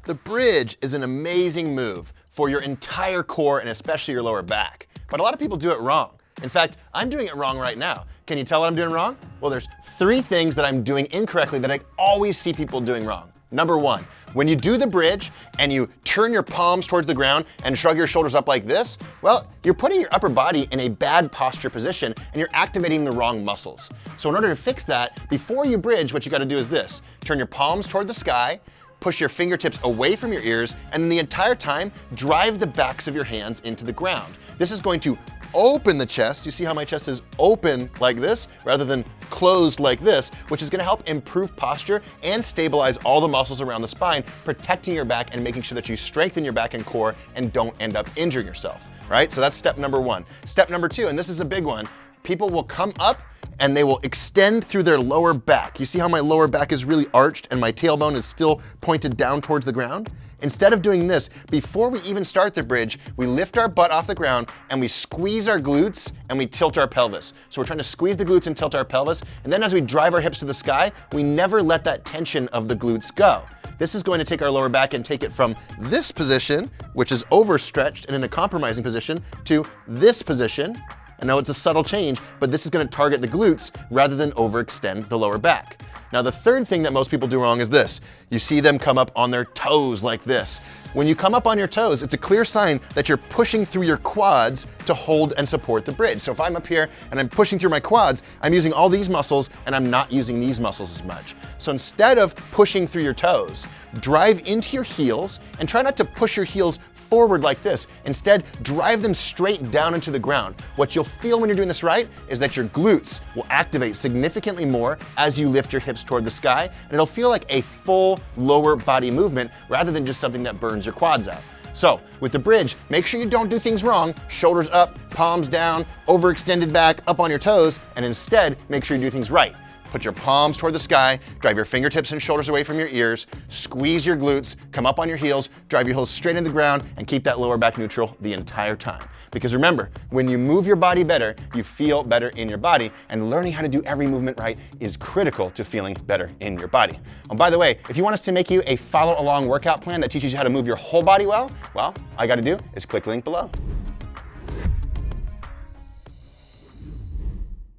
The bridge is an amazing move for your entire core and especially your lower back. But a lot of people do it wrong. In fact, I'm doing it wrong right now. Can you tell what I'm doing wrong? Well, there's 3 things that I'm doing incorrectly that I always see people doing wrong. Number 1, when you do the bridge and you turn your palms towards the ground and shrug your shoulders up like this, well, you're putting your upper body in a bad posture position and you're activating the wrong muscles. So in order to fix that, before you bridge, what you gotta do is this. Turn your palms toward the sky, push your fingertips away from your ears, and the entire time, drive the backs of your hands into the ground. This is going to open the chest. You see how my chest is open like this rather than closed like this, which is gonna help improve posture and stabilize all the muscles around the spine, protecting your back and making sure that you strengthen your back and core and don't end up injuring yourself, right? So that's step number 1. Step number 2, and this is a big one, people will come up and they will extend through their lower back. You see how my lower back is really arched and my tailbone is still pointed down towards the ground? Instead of doing this, before we even start the bridge, we lift our butt off the ground and we squeeze our glutes and we tilt our pelvis. So we're trying to squeeze the glutes and tilt our pelvis, and then as we drive our hips to the sky, we never let that tension of the glutes go. This is going to take our lower back and take it from this position, which is overstretched and in a compromising position, to this position. I know it's a subtle change, but this is gonna target the glutes rather than overextend the lower back. Now, the third thing that most people do wrong is this. You see them come up on their toes like this. When you come up on your toes, it's a clear sign that you're pushing through your quads to hold and support the bridge. So if I'm up here and I'm pushing through my quads, I'm using all these muscles and I'm not using these muscles as much. So instead of pushing through your toes, drive into your heels and try not to push your heels forward like this. Instead, drive them straight down into the ground. What you'll feel when you're doing this right is that your glutes will activate significantly more as you lift your hips toward the sky, and it'll feel like a full lower body movement rather than just something that burns your quads out. So with the bridge, make sure you don't do things wrong. Shoulders up, palms down, overextended back, up on your toes, and instead make sure you do things right. Put your palms toward the sky, drive your fingertips and shoulders away from your ears, squeeze your glutes, come up on your heels, drive your heels straight into the ground, and keep that lower back neutral the entire time. Because remember, when you move your body better, you feel better in your body, and learning how to do every movement right is critical to feeling better in your body. Oh, by the way, if you want us to make you a follow-along workout plan that teaches you how to move your whole body well, all you gotta do is click the link below.